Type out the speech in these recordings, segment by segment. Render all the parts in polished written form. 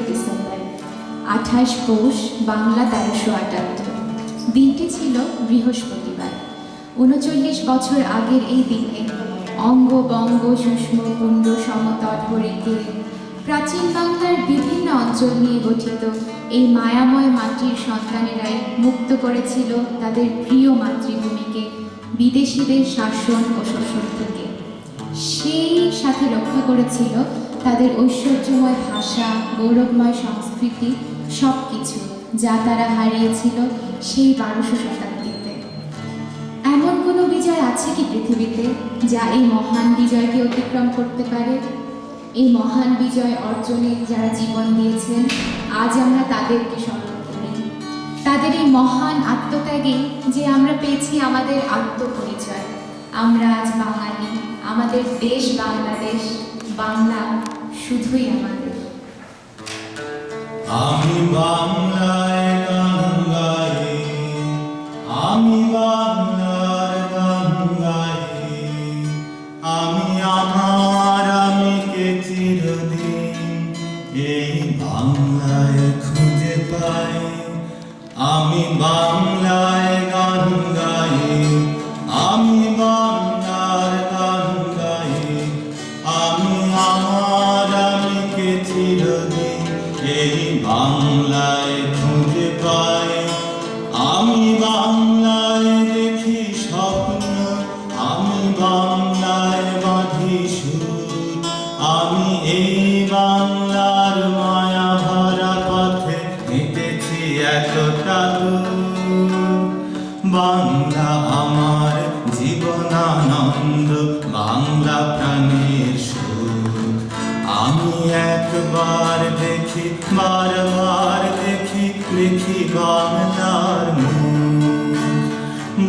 December 28 পৌষ বাংলা 1378। দিনটি ছিল বৃহস্পতিবার। 39 বছর আগের এই দিনে অঙ্গ বঙ্গ সুষম পুণ্ড সমতট হরিকে প্রাচীন বাংলার বিভিন্ন অঞ্চল নিয়ে গঠিত এই মায়াময় মাটির সন্তানেরাই মুক্ত করেছিল তাদের প্রিয় মাতৃভূমিকে বিদেশিদের শাসন ও শোষণ থেকে। সেই সাথে রক্ষা করেছিল তাদের ঐশ্বর্যময় ভাষা, গৌরবময় সংস্কৃতি, সব কিছু যা তারা হারিয়েছিল সেই 1200 শতাব্দীতে। এমন কোনো বিজয় আছে কি পৃথিবীতে যা এই মহান বিজয়কে অতিক্রম করতে পারে? এই মহান বিজয় অর্জনে যারা জীবন দিয়েছেন, আজ আমরা তাদেরকে স্মরণ করি। তাদের এই মহান আত্মত্যাগে যে আমরা পেয়েছি আমাদের আত্মপরিচয়। আমরা আজ বাঙালি, আমাদের দেশ বাংলাদেশ, বাংলা শুধুই আমাদের। আমি বাংলায় গান গাই, আমি বাংলার গান গাই, আমি আমার আমিকে চিরদিন এই বাংলায় খুঁজে পাই। আমি বাংলায় গান গাই, আমি বাংলার গান গাই, আমি আমার আমিকে চিরদিন এই বাংলায় খুঁজে পাই। আমি বাংলায় দেখি স্বপ্ন, আমি বাংলায় বাঁধি সুর, আমি এই বাংলার মায়া ভরা পথে হেঁটেছি এতটা দূর। বাংলা আমার জীবনানন্দ, বাংলা প্রাণের সুখ। আমি একবার দেখি, বারবার দেখি, দেখি বাংলার মুখ।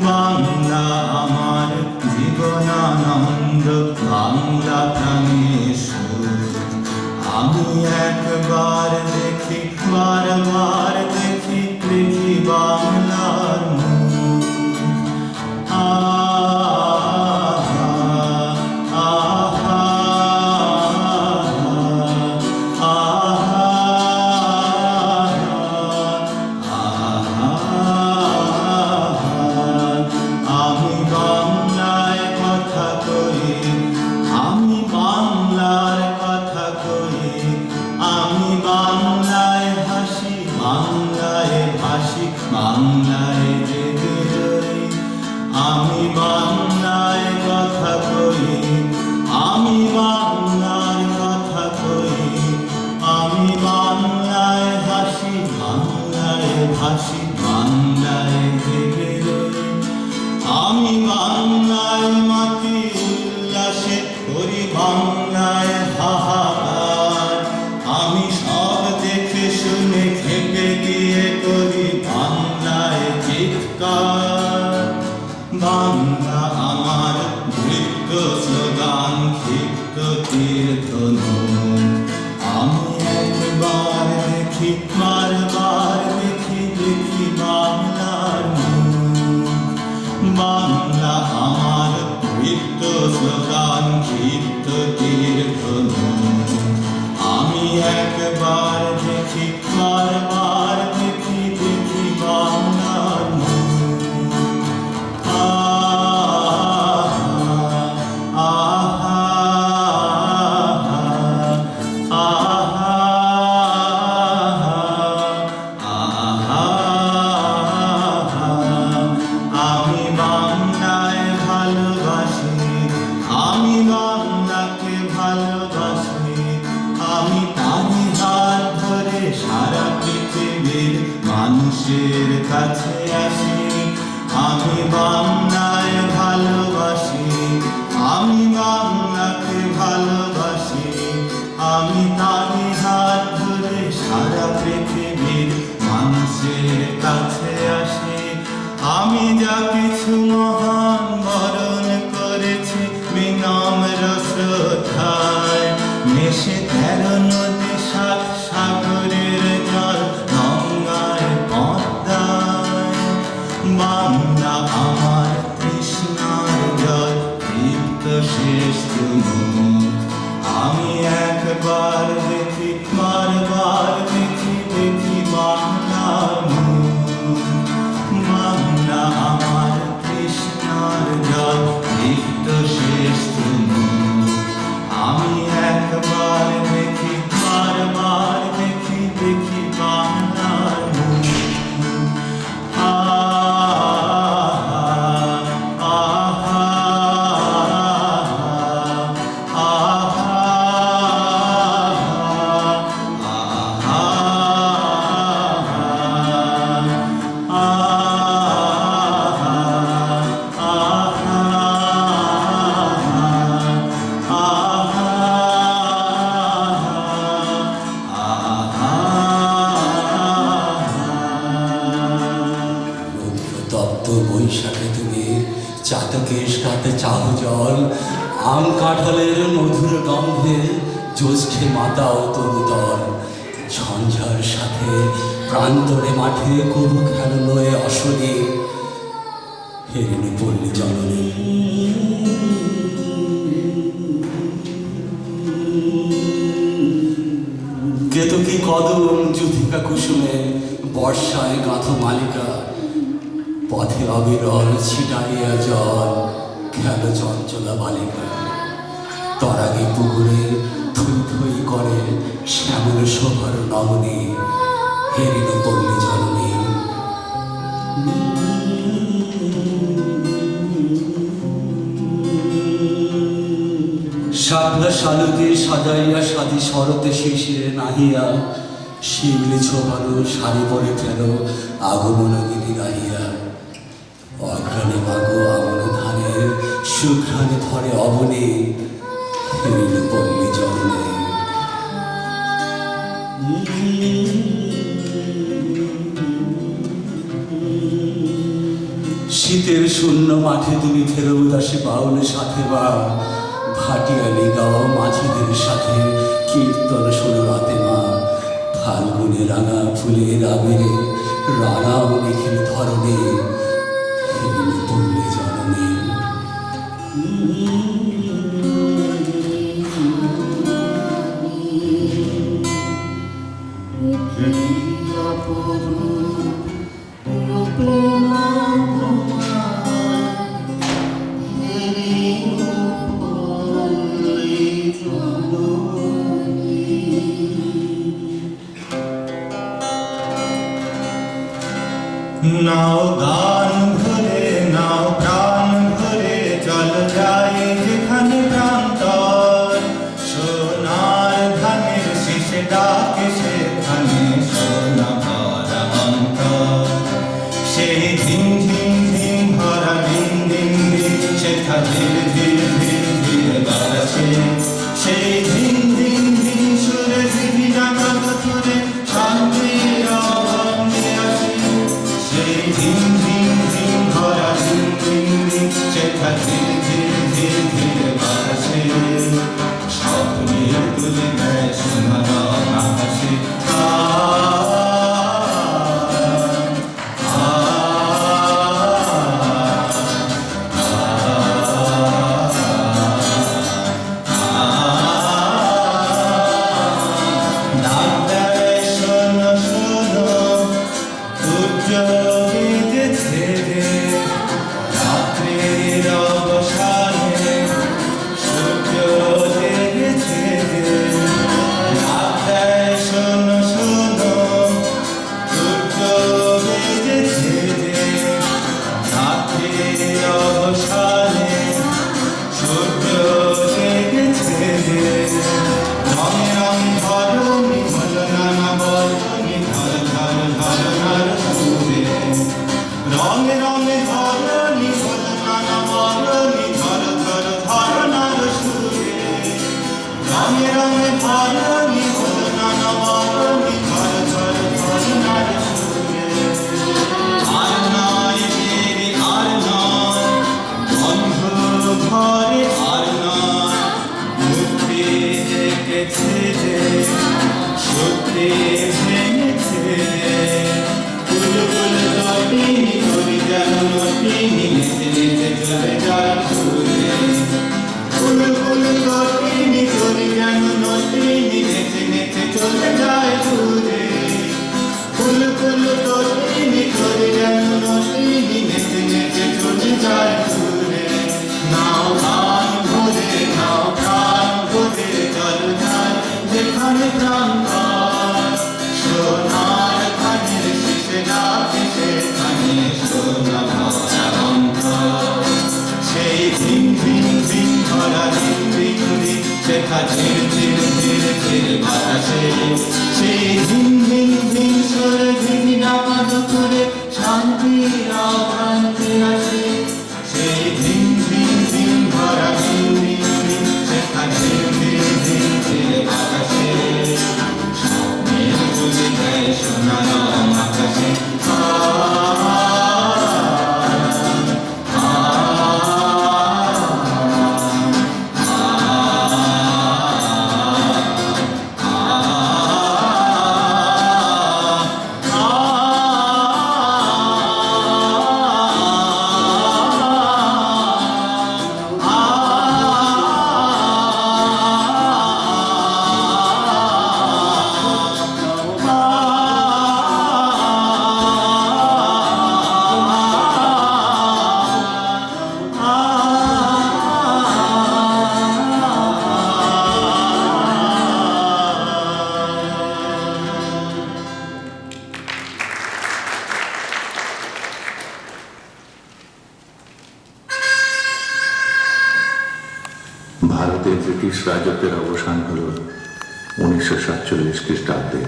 বাংলা আমার জীবনানন্দ, বাংলা প্রাণের সুখ। আমি একবার দেখি, বারবার দেখি, দেখি বাংলার মুখ। বাংলায় জেগে রই, আমি বাংলায় কথা কই, আমি বাংলার কথা কই, আমি বাংলায় হাসি, বাংলায় ভাসি, বাংলায় জেগে রই। আমি বাংলায় মাতি উল্লাসে করি, বাংলায় হাহাকার। আমি সব দেখে শুনে খেপে গিয়ে করি বাংলায় চিৎকার। বাংলা আমার নৃত্য, স্লোগান, ক্ষিপ্ত তীর্থ নয়। আমি একবার দেখি, বারবার দেখি, দেখি বাংলার মুখ। বাংলা আমার নৃত্য, স্লোগান, ক্ষিপ্ত তীর্থ নয়। আমি একবার দেখি, বারবার দেখি, দেখি বাংলার মুখ। আমি বাংলায় ভালোবাসি, আমি বাংলাকে ভালোবাসি, আমি তারি হাত একবার দেখি বারবার দেখি দেখি বাংলার মুখ। বাংলা আমার কৃষ্ণার জল লিপ্ত শেষ তুমুল। আমি একবার দেখি বারবার দেখি দেখি বাংলার মুখ। তপ্ত বৈশাখে তুমি চাতকের সাথে চাহ জল, আম কাঁঠালের মধুর গন্ধে জ্যৈষ্ঠে মাতাও তরুতল। ঝঞ্ঝার সাথে প্রান্তরে মাঠে কবু খেললো এ অসনে, হেরিনি পল্লী জননী। কেতকী কদম যুথিকা কুসুমে বর্ষায় গাঁথ মালিকা, পথে অবিরল ছিটাইয়া জল খেল চঞ্চলা বালিকা। তরাগে পুকুরে থই থই করে শ্যামল শোভার নমনে, হেরিল পল্লী জননী। শাপলা শালুকে সাজাইয়া সাদি শরতে শিশিরে নাহিয়া, শিউলি ছোপানো শাড়ি পরে ফেল আগমনগিরি গাহিয়া। অঘ্রাণে মাগো আমন ধানের সুঘ্রাণে ধরে অবনে, হেরিল পল্লী জননী। শীতের শূন্য মাঠে তুমি ফেরো উদাসে বাউলের সাথে বা ভাটিয়ালি গাও মাঝিদের সাথে কীর্তন শোনো রাতে মা। ফাল্গুনে রাঙা ফুলের আবিরে রাঙাও নিখিল ধরনে, হেরিল পল্লী জননী। নাও গান ভরে নাও প্রাণ ভরে চল যাই যেখানে প্রান্তর। সোনার ধানের শীষে ডাকে সেখানে সোনা ভরা অন্তর। সেই ঝিম ঝিম ঝিম ভরা দিন দিন দিন সেথা ধীর ধীর ধীর ধীর বাজছে। সেই ঝিম ঝিম ঝিম সুরে ঝিঝি ডাকা সুরে শান্তির অবন্ধে আসে। সেই ঝিম ঝিম ঝিম ভরা দিন দিন দিন সেথা ধীর ধীর ধীর ধীর বাজছে। স্বপ্নের তুলে দেয় সোনার আকাশে। রঙে রঙে ধরণী বল নানা বরণী ধর ধর ধরনার সুরে। রঙে রঙে ধরণী বল নানা বরণী ধর ধর ধরনার সুরে। আর নয় দেরি আর নয় বন্ধ ঘরে আর নয়, মুক্তি দেখেছে যে সত্যি ভেঙেছে। বুলবুল দটিনি করি যেন নটিনি নেচে নেচে চলে যায় সুরে। বুলবুল দটিনি করি যেন নটিনি ভরা দিন দিন দিন শেখা ঝির ঝির ঝির ঝির বাতাসে সেই ঝিন ঝিন ঝিন সুরে ঝিন ডাকা দুপুরে শান্তির আহ্বান আসে সেই ঝিন ঝিন ঝিন ভরা দিন দিন দিন শেখা ঝির ঝির ঝির ঝির বাতাসে স্বপ্নের তুলে দেয় সোনার আকাশে ভারতের ব্রিটিশ রাজত্বের অবসান হল 1947 খ্রিস্টাব্দে।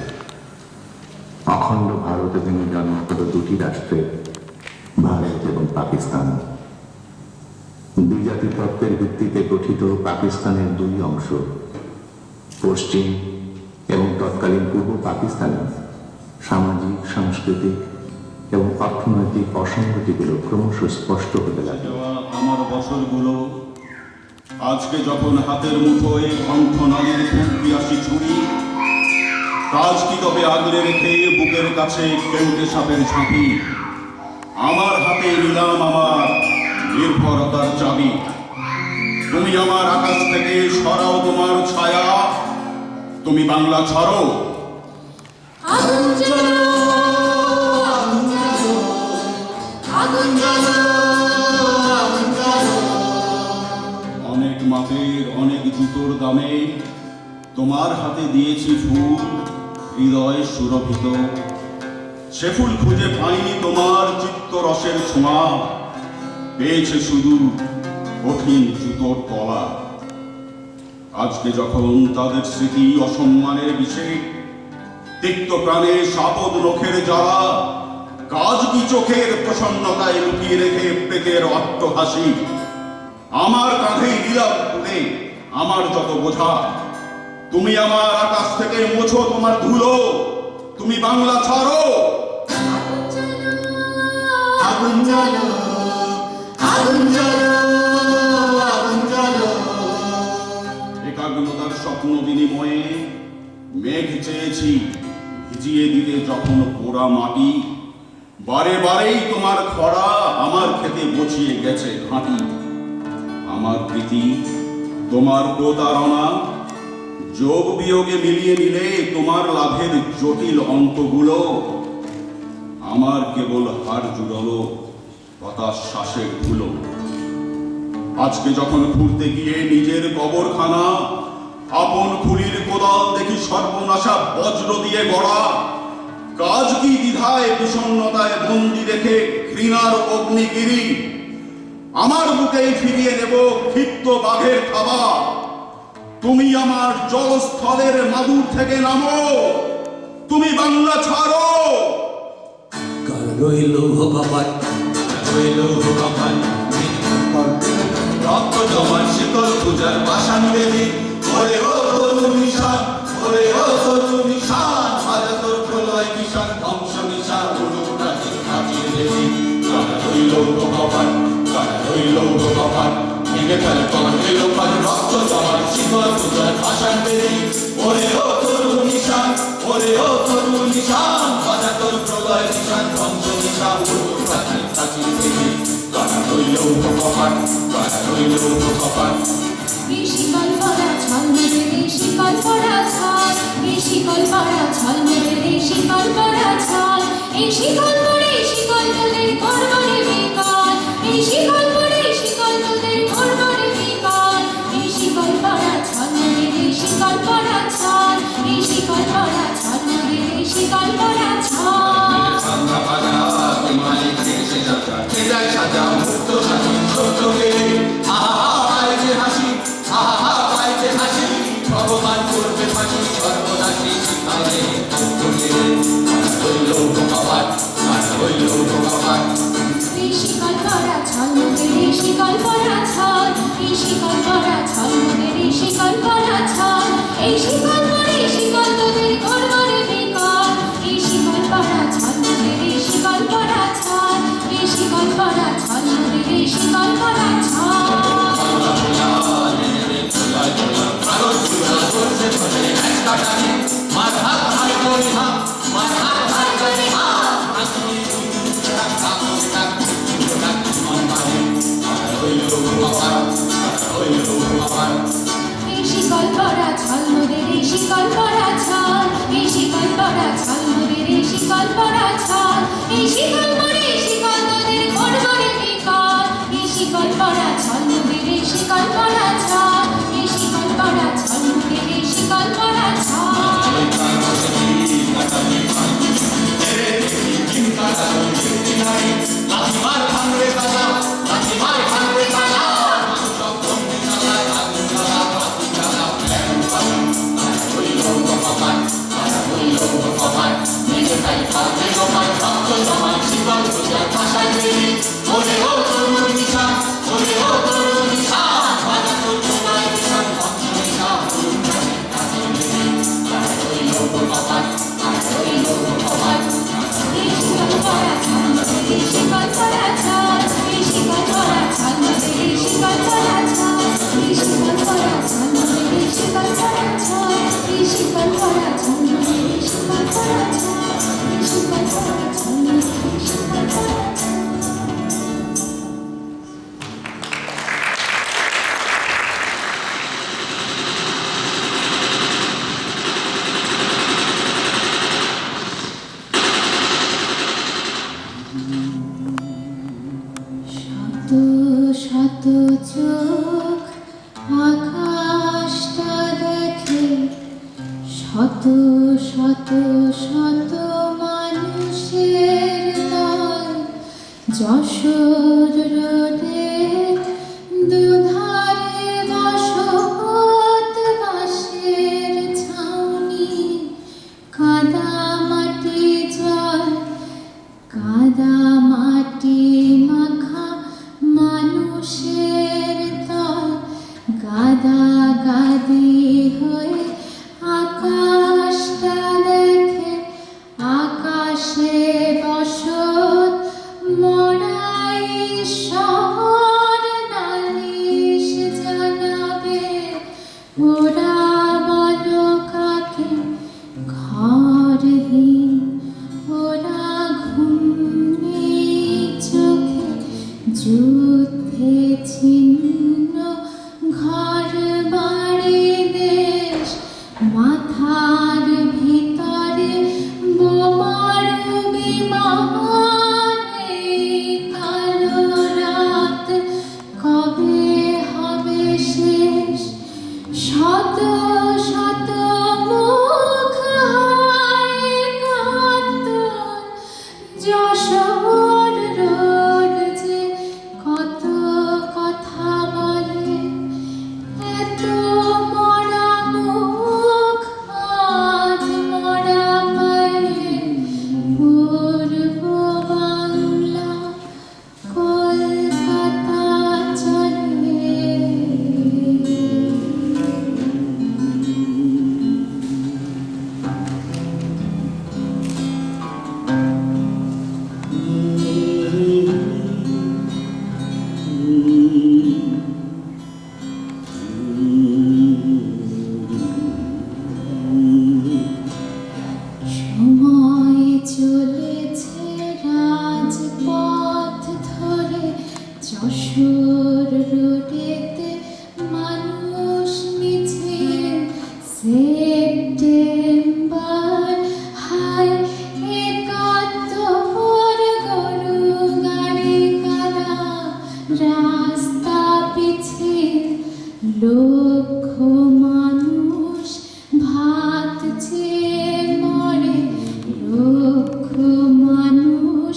অখণ্ড ভারতে তিনি জন্ম হল দুটি রাষ্ট্রের, ভারত এবং পাকিস্তান। দ্বিজাতি তত্ত্বের ভিত্তিতে গঠিত পাকিস্তানের দুই অংশ, পশ্চিম এবং তৎকালীন পূর্ব পাকিস্তানে সামাজিক, সাংস্কৃতিক এবং অর্থনৈতিক অসঙ্গতিগুলো ক্রমশ স্পষ্ট হতে লাগে। আমার বছরগুলো আজকে যখন হাতের মুঠোয় কণ্ঠনালীর পিয়াসী ছুরি, কাজ কি তবে আগলে রেখে বুকের কাছে কেউটে সাপের ঝাঁপি, আমার হাতে নিলাম আমার নির্ভরতার চাবি। তুমি আমার আকাশ থেকে সরাও তোমার ছায়া, তুমি বাংলা ছাড়ো। আগুন জ্বালো, আগুন জ্বালো, আগুন জ্বালো, আগুন জ্বালো। অনেক মাপের অনেক জুতোর দামে তোমার হাতে দিয়েছি ফুল, হৃদয় সুরভিত। সে ফুল খুঁজে পাইনি তোমার চিত্তরসের ছোঁয়া, পেয়েছে শুধু কঠিন জুতোর তলা। আজকে যখন তাদের স্মৃতি অসম্মানের বিষে, তিক্ত প্রাণে সাপদ নখের জ্বালা, কাজ কি চোখের প্রসন্নতায় লুকিয়ে রেখে পেটের অট্টহাসি। আমার কাঁধে নীলাভ তুলে আমার যত বোঝা, তুমি আমার আকাশ থেকে মোছো তোমার ধুলো, তুমি বাংলা ছাড়ো। আগুন জ্বালো, আগুন জ্বালো, আগুন জ্বালো। একাগ্রতার স্বপ্ন বিনিময়ে মেঘ চেয়েছি ভিজিয়ে দিতে যখন পোড়া মাটি, বারে বারেই তোমার খরা আমার খেতে বসিয়ে গেছে ঘাঁটি। আমার প্রীতি তোমার প্রতারণা, যোগ বিয়োগে মিলিয়ে নিলে তোমার লাভের জটিল অঙ্কগুলো, আমার কেবল হাড় জুড়ালো হতাশ শ্বাসের ধুলো। আজকে যখন ঘুরতে গিয়ে নিজের কবরখানা, আপন খুলির কোদাল দেখি সর্বনাশা বজ্র দিয়ে গড়া, কাজ কি দ্বিধায় বিষণ্ণতায় বন্দি রেখে ঘৃণার অগ্নিগিরি। আমার বুকেই ফিরিয়ে নেব ক্ষিপ্ত বাঘের থাবা, তুমি আমার জলস্থলের মাদুর থেকে নামো, তুমি বাংলা ছাড়ো। কাল রইল কপাট, রইল কপাল রক্ত জমার শীতল পূজার পাষাণ বেদি, ওরে ও তরু নিশান, ওরে ও তরু নিশান, আজ তোর প্রলয় কিষান ধ্বংস নিশান উড়ুক রাতে কাটিয়ে দেবি। কারা রইল কপাল, কারা রইল কপাল, ভেঙে ফেলে কখন এলো পাল রক্ত জমার শীতল পূজার পাষাণ বেদি, ওরে ও তরু নিশান, ওরে ও তরু নিশান, আজ তোর প্রলয় কিষান ধ্বংস নিশান উড়ুক রাতে কাটিয়ে দেবি। কারা রইল কপাল, কারা রইল কপাল। শিকল পরা ছল মেরে, শিকল পরা ছল, এই শিকল পরা ছল মেরে, শিকল পরা ছল। এই শিকল পরে শিকল তোদের ঘর করে বেকার, এই শিকল পরে শিকল তোদের ঘর করে বেকার। এই শিকল পরা ছল মেরে, শিকল পরা ছল, এই শিকল পরা ছল মেরে, শিকল পরা ছল। সামনা বাজা তোমায় দেশে যাত্রা, খেদায় সাজা মুক্ত স্বাধীন সত্যকে, আয় যে হাসি হইল আমার। এই শিকল পরা ছল মোদের এই শিকল পরা ছল, এই শিকল পরা ছল মোদের এই শিকল পরা ছল, এই শিকল পরে এই শিকল তোদের গড়গড়ে বিকল, এই শিকল পরা ছল মোদের এই শিকল পরা ছল, এই শিকল পরা ছল মোদের এই শিকল পরা ছল। লাঠিমার ভাঙরে তালা, লাঠিমার ভাঙরে তালা, সব বন্দি চালায় আগুন জ্বালা, আগুন জ্বালা, এখন পালা, আর হইল কপাল, আর হইল কপাল, নিজে তাই পাবে কপাল, রক্ত জমায় শিকল সোজার ভাষায় বেরি, ওরে ও তরুণ নিশান, ওরে ও তরুণ নিশান, বাজা তোর তোমায় নিশান, ধ্বংস নিশান, তরুণ প্রাণের কাজে বেরি, আর হইল কপাল, আর হইল কপাল। এই শিকল পরা ছল মোদের এই শিকল পরা ছল, এই শিকল পরা ছল মোদের এই শিকল পরা ছল, এই শিকল পরা ছল মোদের এই শিকল পরা ছল, এই শিকল পরা ছল মোদের এই শিকল পরা ছল, এই শিকল পরা ছল মোদের এই শিকল পরা ছল। শত শত চোখ আকাশটা দেখে, শত শত শত মানুষের দল, যশোর রোডের দুধারে বসত বাঁশের ছাউনি, কাদা মাটি জল, কাদা মাটি মাখা মানুষের দল, গাদা গাদি হয়ে আকাশটা দেখে, আকাশে বসত মরাই শহর নালিশ জানাবে, ওরা বলো কাকে ঘরহীন, ওরা ঘুম নেই চোখে, যুদ্ধে ছিন্ন ঘর বাড়ি দেশ, মাথার ভিতরে বোমার বিমান, এই কালো রাত কবে হবে শেষ, শত শত মুখ হায় কাতর, যশোর রোড যে কত কথা বলে, এত মরা মুখ আজ মরা পায়ে, পূর্ব বাংলা কলকাতা চলে। সময় চলেছে রাজপথ ধরে, যশোর রোডেতে মানুষ মিছিল, সেপ্টেম্বর হায় ৭১ গরু গাড়ি কাদা, রাস্তা পিছিল, লক্ষ মানুষ ভাত চেয়ে মরে, লক্ষ মানুষ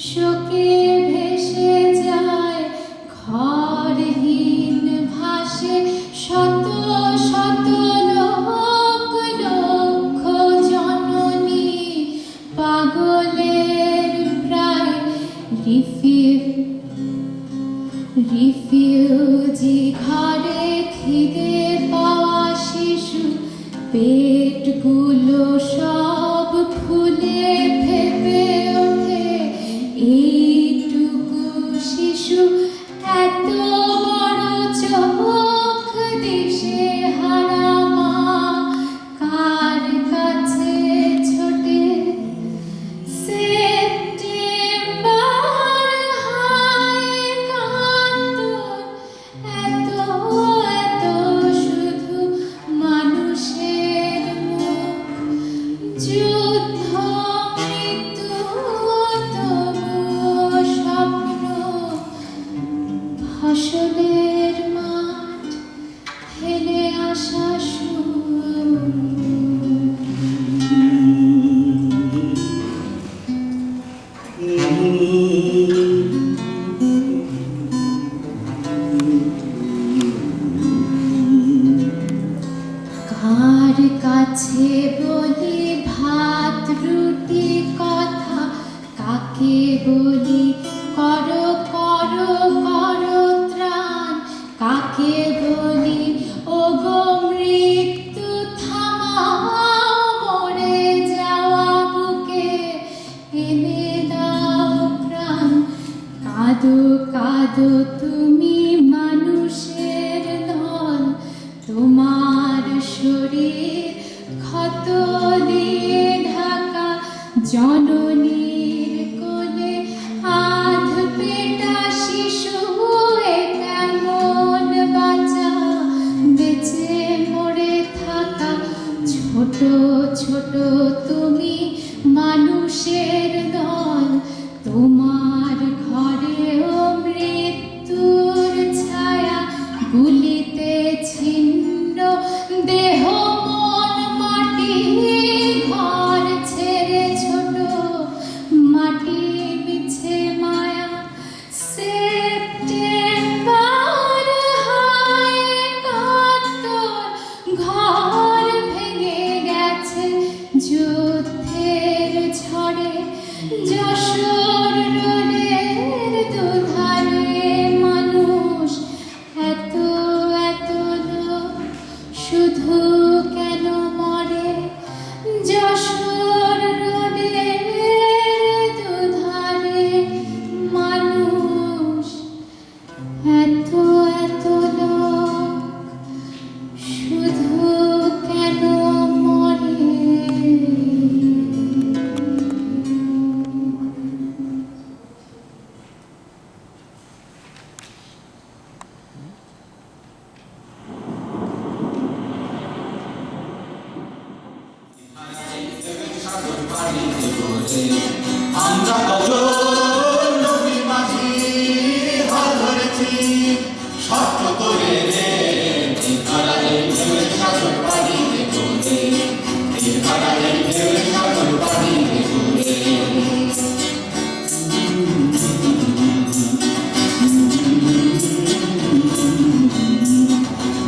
শোকে ভেসে যায়, ঘরহীন ভাসে শত শত লোক, লক্ষ জননী পাগলের প্রায়, রিফিউজি ঘরে খিদে পাওয়া শিশু, পেটগুলো সব ফুলে ফেপে ওঠে, এইটুকু শিশু এত বড় চোখ, দিশে হারা মা কার কাছে ছোটে, সেপ্টেম্বর হায় কাতর, এত মাঝে বলি ভাত রুটি কথা, কাকে বলি করো করো করো ত্রাণ, কাকে বলি ও গো মৃত্যু থামাও, মরে যাওয়া বুকে এনে দাও প্রাণ। কাঁদো কাঁদো তুমি মানুষের দল, তোমার শরীর ক্ষত দিয়ে ঢাকা, জননীর কোলে আধ পেটা শিশু এ কেমন বাঁচা, বেঁচে মরে থাকা। ছোট ছোট তুমি মানুষের দল, তোমার ঘরেও মৃত্যুর ছায়া, গুলিতে ছিন্ন দেহ মন মাটি, ঘর ছেড়ে ছোট মাটি মিছে মায়া। সেপ্টেম্বর হায় কাতর, ঘর ভেঙে গেছে যুদ্ধের ঝড়ে, যশোর রোডের দুধারে মানুষ এত এত লোক, শুধু কেন মরে? যশোর রোডের দুধারে মানুষ এত এত লোক, শুধু কেন মরে? আমরা কজন নবী মাঝি হাল ধরেছি, সত্য করে রে ধারায় ঢেউয়ের সাগর পাড়িতে তোলে, ধারায় ঢেউয়ের সাগর পাড়িতে তোলে।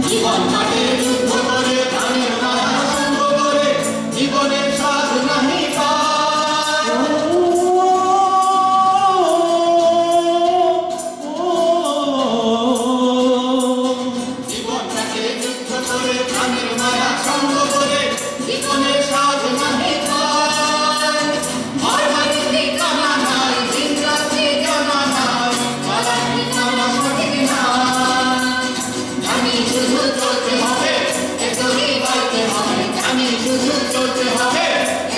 জীবন কাটে যুদ্ধ করে, প্রাণের মায়া সঙ্গ করে, জীবনের স্বাদ নাহি পায়। জীবন কাটে যুদ্ধ করে, প্রাণের মায়া সঙ্গ করে, জীবনের স্বাদ নাহি পায়। মারমার ঠিকানা নাই, দিনরাত্রি জানা নাই, পালার ঠিকানা সঠিক নাই। জানি শুধু চলতে হবে, এতই বাইতে হবে, জানি শুধু চলতে হবে,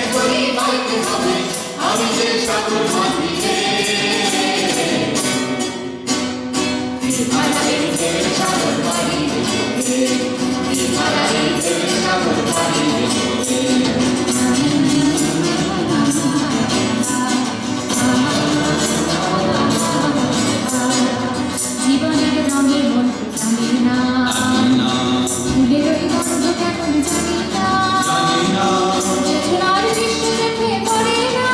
এতই বাইতে হবে। আমি যে সাগর মাঝি রে, ধারায় ঢেউয়ের সাগর পাড়িতে তোলে, ধারায় ঢেউয়ের সাগর পাড়িতে তোলে। জীবনের রঙে মন জানি না, ফুলের ওই গন্ধ কেমন জানি না, ছোড়ার দৃশ্য চোখে পড়ে না।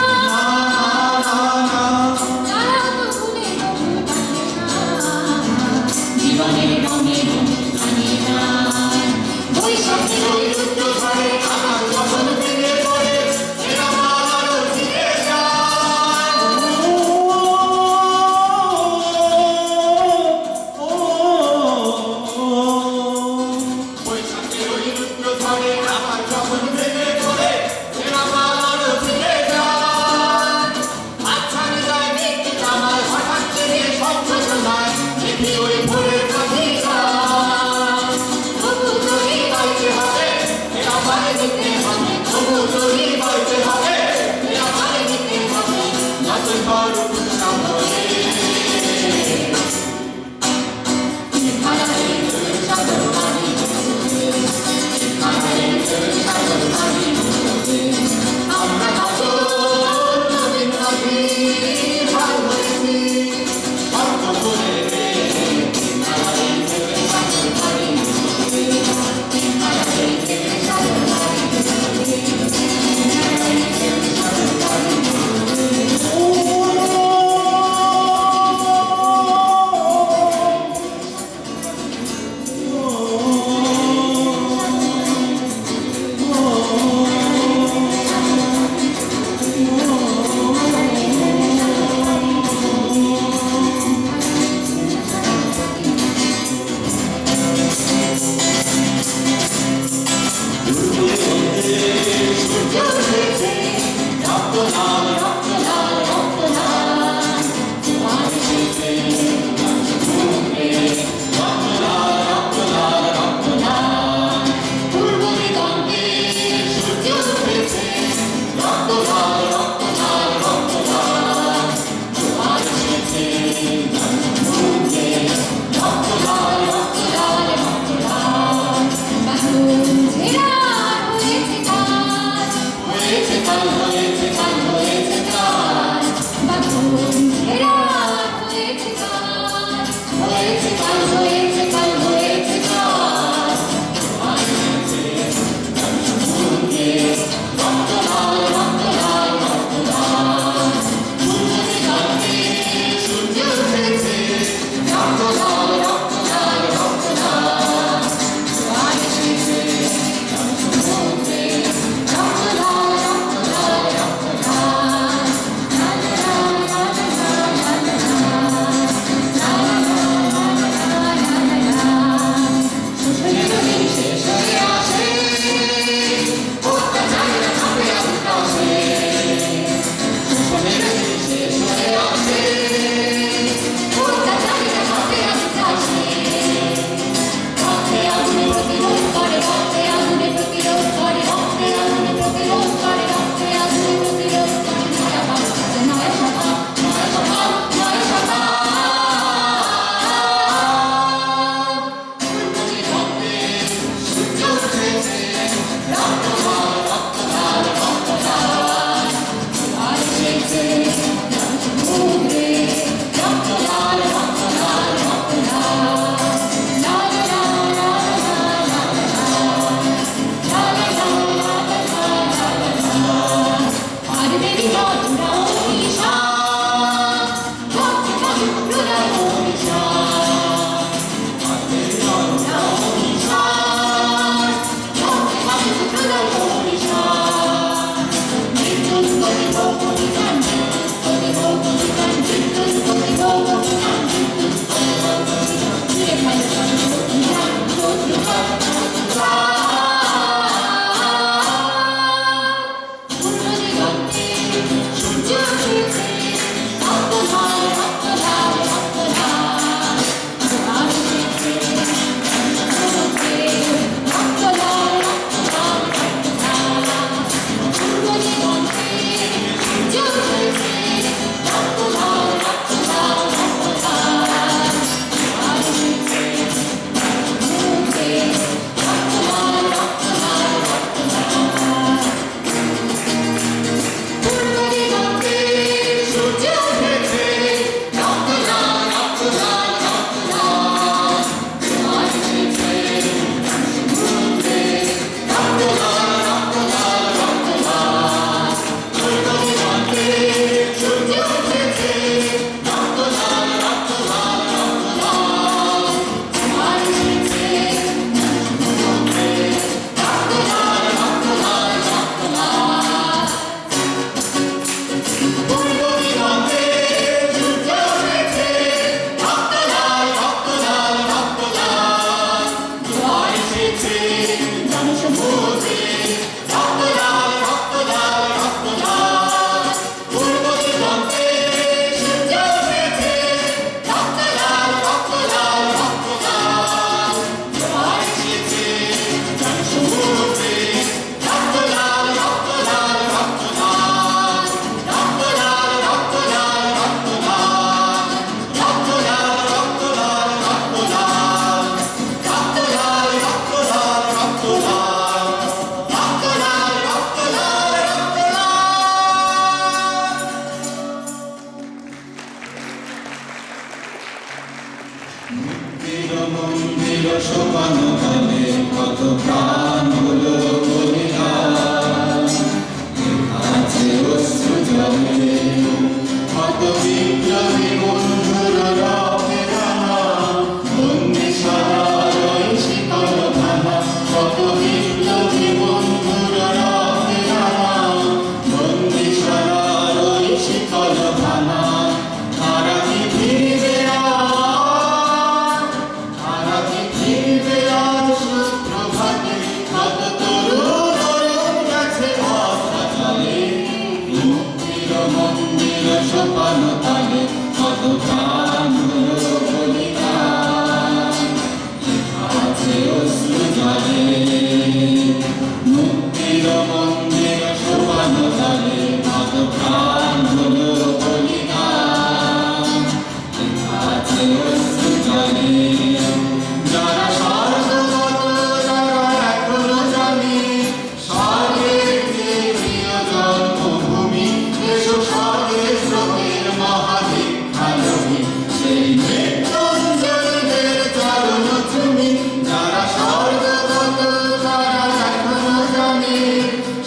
শুকানো ধানে কত প্রাণ হলো বলিদান। লেখা আছে অশ্রু জলে কত বিপ্লবী বন্ধুর রক্তে রাঙা, বন্দি সারার ওই শীতল ধানা, কত বিপ্লবী বন্ধুর রক্তে রাঙা, বন্দি সারার ওই শীতল ধানা। তারা কি ফিরবে আজ, তারা কি ফিরবে আজ সুপ্রভাতে, কত তরুণ অরুণ গেছে অস্তাচলে, মুক্তির মন্দির সোপানো তালে কত প্রাণ হলো বলিদান। লেখা আছে অশ্রু জলে মুক্তির মন্দির সোপানো তালে কত প্রাণ হলো বলিদান। লেখা আছে অশ্রু জলে যারা স্বর্গগত তারা এখনো জানে, স্বর্গের যে প্রিয় জন্মভূমি, এসো স্বর্গের স্রোতের মহাদীক্ষালোভী, সেই মৃত্যুঞ্জয়ীদের চরণ চুমি। যারা স্বর্গগত তারা এখনো জানে,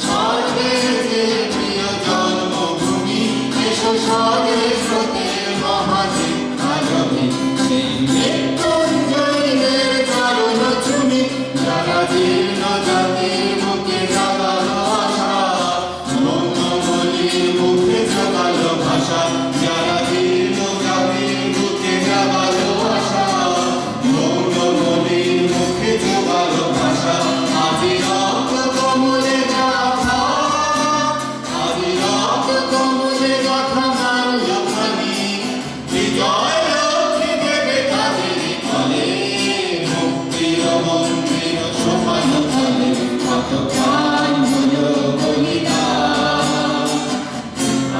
স্বর্গের যে প্রিয় জন্মভূমি, এসো স্বর্গের স্রোতের মহাদীক্ষালোভী, সেই মৃত্যুঞ্জয়ীদের চরণ চুমি। যারা জীর্ণ জাতির বুকে জাগালো আশা, মৌনমলির মুখে জোগালো ভাষা। যারা জীর্ণ জাতির বুকে জাগালো আশা, মৌনমলির মুখে জোগালো ভাষা। আজি রক্ত কমলে গাথা, আজি রক্ত কমলে গাথা মাল্যখানি, বিজয় লক্ষ্মী দেবে তাদের ফলে, মুক্তির মন্দির সোপানো তলে কত প্রাণ হলো বলিদান।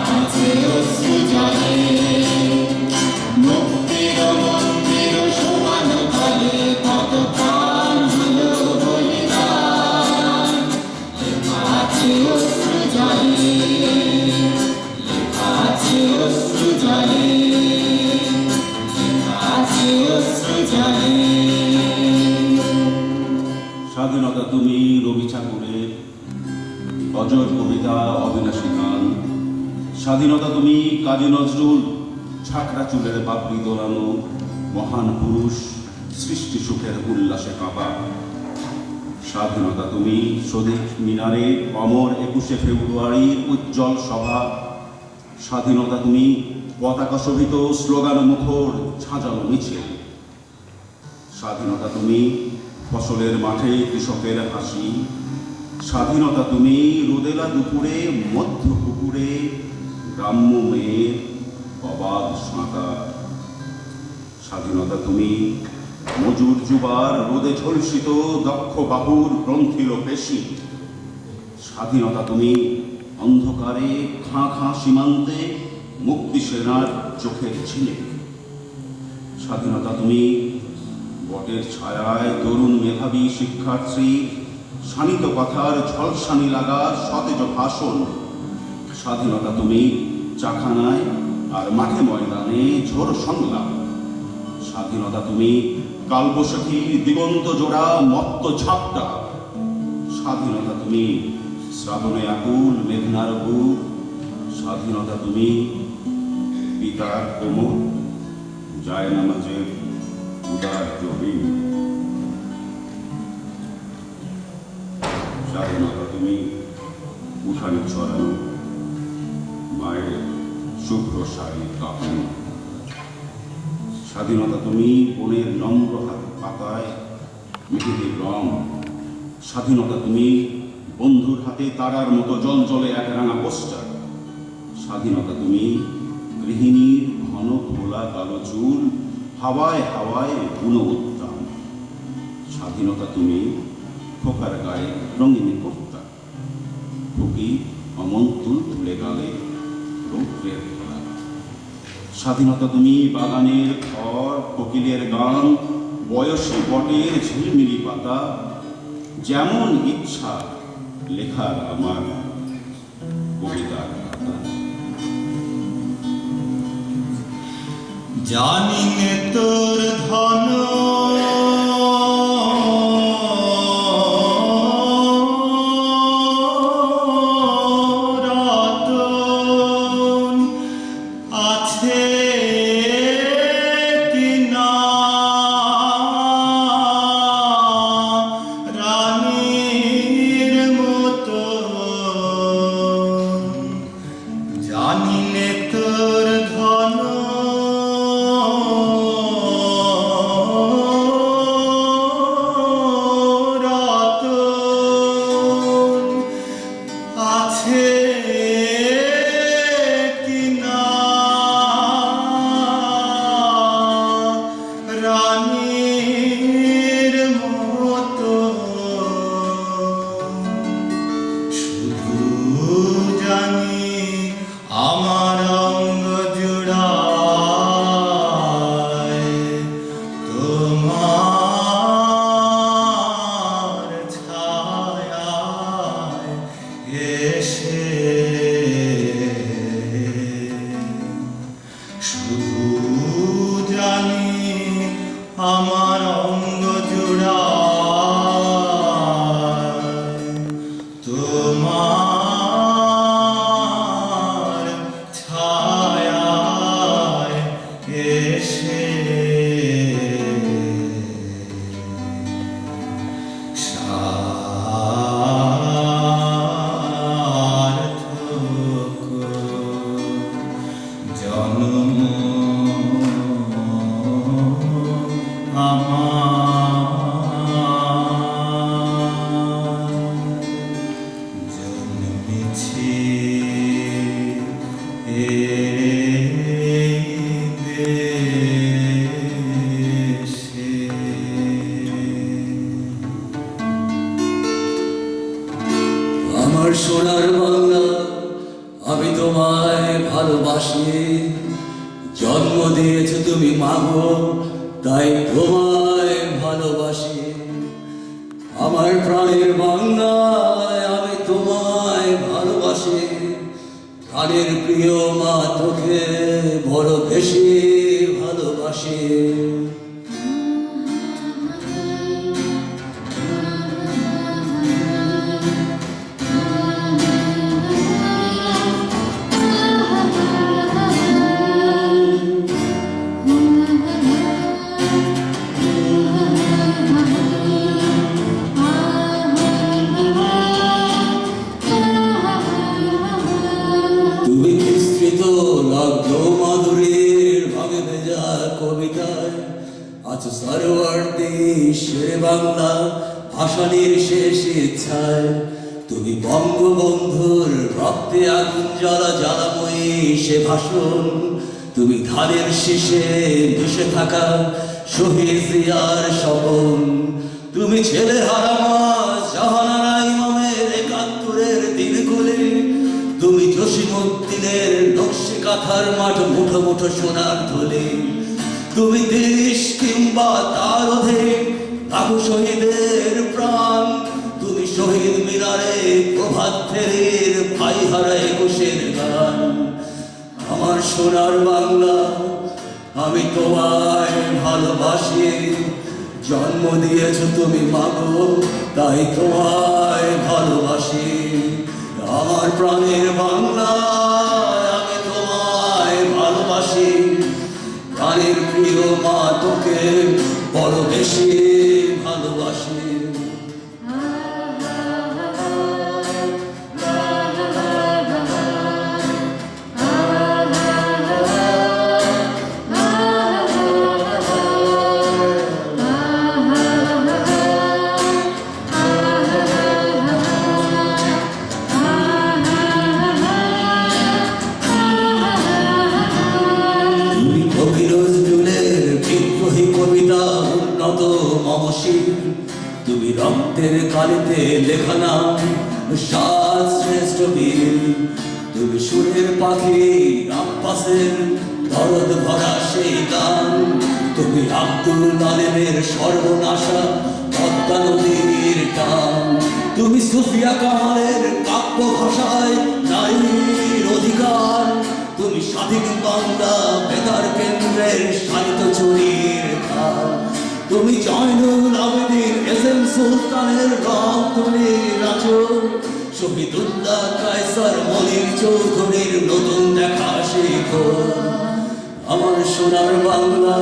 আছে অশ্রু জলে মুক্তির মন্দির সোপানো তলে কত প্রাণ হলো বলিদান। লেখা আছে অশ্রু জলে, লেখা আছে অশ্রু জলে, লেখা আছে অশ্রু জলে। স্বাধীনতা তুমি রবি ঠাকুরের অজর কবিতা অবিনাশী গান। স্বাধীনতা তুমি কাজী নজরুল ছাকরা চুলের বাপড়ি দোলানো মহান পুরুষ সৃষ্টি সুখের উল্লাসে কাঁপা। স্বাধীনতা তুমি শহীদ মিনারে অমর 21শে ফেব্রুয়ারির উজ্জ্বল সভা। স্বাধীনতা তুমি পতাকা শোভিত স্লোগান মুখর ঝাঁঝালো মিছিল। স্বাধীনতা তুমি ফসলের মাঠে কৃষকের হাসি। স্বাধীনতা তুমি রোদেলা দুপুরে মধ্য পুকুরে গ্রাম্য মেয়ের অবাধ সাঁতার। স্বাধীনতা তুমি মজুর যুবার রোদে ঝলসিত দক্ষ বাহুর গ্রন্থিল পেশি। স্বাধীনতা তুমি অন্ধকারে খাঁ খাঁ সীমান্তে মুক্তি সেনার চোখের ঝিলিক। স্বাধীনতা তুমি বটের ছায়ায় তরুণ মেধাবী শিক্ষার্থী শানিত কথার ঝলসানি লাগা সতেজ ভাষণ। স্বাধীনতা তুমি চাখানায় আর মাঠে ময়দানে ঝোর সংলাপ। স্বাধীনতা তুমি কালবৈশাখী দিগন্ত জোড়া মত্ত ঝাপটা। স্বাধীনতা তুমি শ্রাবণে আকুল মেঘনার বুক। স্বাধীনতা তুমি পিতার কোমর যায় নামাজের উদার জমিন। স্বাধীনতা তুমি উঠানে ছড়ানো মায়ের শুভ্র শাড়ি কাঁপানো। স্বাধীনতা তুমি বনের নম্র হাত পাতায় মেহেদির রং। স্বাধীনতা তুমি বন্ধুর হাতে তারার মতো জল জলে এক রাঙা পোস্টার। স্বাধীনতা তুমি গৃহিণীর ঘন খোলা কালো চুল হাওয়ায় হাওয়ায় বুনো উদ্যান। স্বাধীনতা তুমি খোকার গায়ে রঙিন কর্তা। খুকি অমন তুল তুলে গালে রৌদ্রের খেলা। স্বাধীনতা তুমি বাগানের খড় কোকিলের গান বয়সী বটের ঝিলমিলি পাতা। যেমন ইচ্ছা লেখার আমার কবিতার খাতা। জানি নে তোর ধন আমার সোনার বাংলা, আমি তোমায় ভালোবাসি। জন্ম দিয়েছ তুমি মাগো, তাই তোমায় ভালোবাসি। আমার প্রাণের বাংলায় আমি তোমায় ভালোবাসি। প্রাণের প্রিয় মা, তোকে বড় বেশি ভালোবাসি। তুমি বিস্তৃত লগ্ন মাধুরীর ভাবে ভেজা কবিতায় আছো সরোয়ার্দী শেরে বাংলা ভাষানির শেষ ইচ্ছায়। তুমি বঙ্গবন্ধুর রক্তে আগুন জ্বালা জ্বালাময়ী সে ভাষণ। তুমি ধানের শীষে মিশে থাকা শহীদ জিয়ার স্বপন। তুমি ছেলে হারামা জাহানারা ইমামের ৭১-এর দিনগুলি। তুমি জসিমউদ্দিনের নকশি কাঁথার মাঠ মুঠো মুঠো সোনার থলি। তুমি দেশ কিংবা তার অধীন লাখো শহীদের প্রাণ। তুমি শহীদ মিনারে প্রভাত ফেরির ভাই হারা ২১-এর গান। আমার সোনার বাংলা, আমি তোমায় ভালোবাসি। জন্ম দিয়েছ তুমি মাগো, তাই তোমায় ভালোবাসি। আমার প্রাণের বাংলা, আমি তোমায় ভালোবাসি। প্রাণের প্রিয় মা, তোকে বড় বেশি ভালোবাসি। তুমি রক্তের কালিতে লেখা নাম সাত শ্রেষ্ঠ বীর। তুমি সুরের পাখি আব্বাসের দরদ ভরা সেই গান। তুমি আব্দুল আলেমের সর্বনাশা পদ্মা নদীর টান। তুমি সুফিয়া কামালের কাব্য ভাষায় নারীর অধিকার। তুমি স্বাধীন বাংলা বেতার কেন্দ্রের সাহিত্য চুরির খান। তুমি জয়নুল আবেদিন এসএম সুলতানের রক্তনীর আঁচল। শহীদুল্লাহ কায়সার মনির চৌধুরীর নতুন দেখা শিখো। আমার সোনার বাংলা,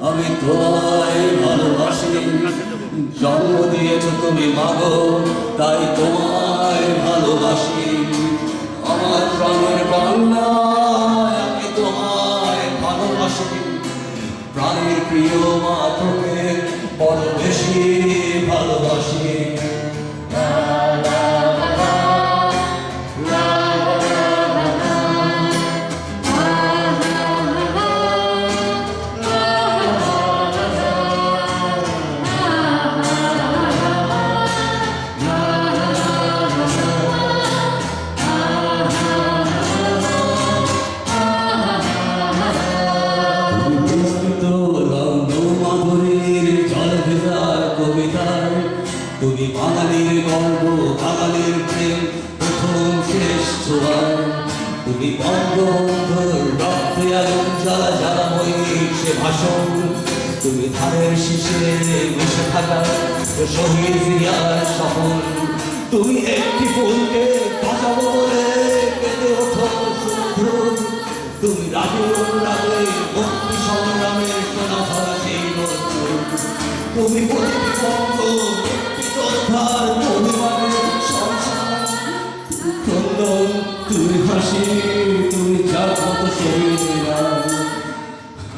আমি তোমায় ভালোবাসি। জন্ম দিয়েছ তুমি মাগো, তাই তোমায় ভালোবাসি। আমার প্রাণের বাংলা, আমি তোমায় ভালোবাসি। প্রাণের প্রিয় মা, তোকে বড় বেশি ভালোবাসি। তুমি বাঙালির গর্ব, বাঙালির প্রেম, প্রথম শেষ ছোঁয়ার। তুমি বঙ্গবন্ধুর রক্তে আগুন জ্বালা জ্বালাময়ী সে ভাষণ। তুমি ধানের শীষে মিশে থাকা শহীদ জিয়ার স্বপন। তুমি একটি ফুলকে বাঁচাবো বলে পেতে ওঠো শুভ্র। তুমি রাগে রাগে মুক্তি সংগ্রামের সোনা ধরা সেই রৌদ্র। তুমি প্রতিটি বঙ্গ যোদ্ধার অভিমানের সংসার। ক্রন্দন, তুমি হাসি, তুমি জাগ্রত শহীদরা।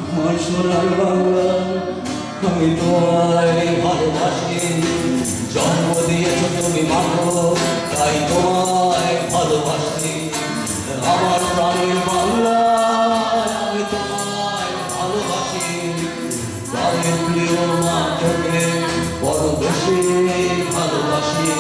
আমার সোনার বাংলা, আমি তোমায় ভালোবাসি। জন্ম দিয়েছ তুমি মাগো, তাই তোমায় ভালোবাসি। আমার প্রাণের বাংলা, আমি তোমায় ভালোবাসি। প্রাণের প্রিয় মা, তোকে বড় বেশি ভালোবাসি।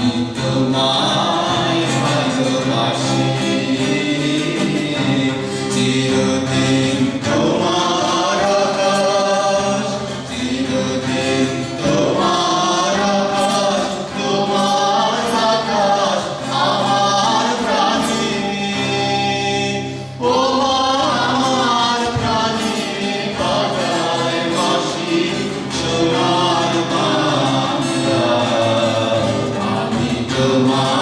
আমি তোমায় ভালোবাসি চিরদিন তোমার আকাশ চিরদিন তোমার আকাশ তোমার আকাশ আমার প্রাণী ও আমার প্রাণী বাজায় বাঁশি সোনার বাংলা আমি তোমার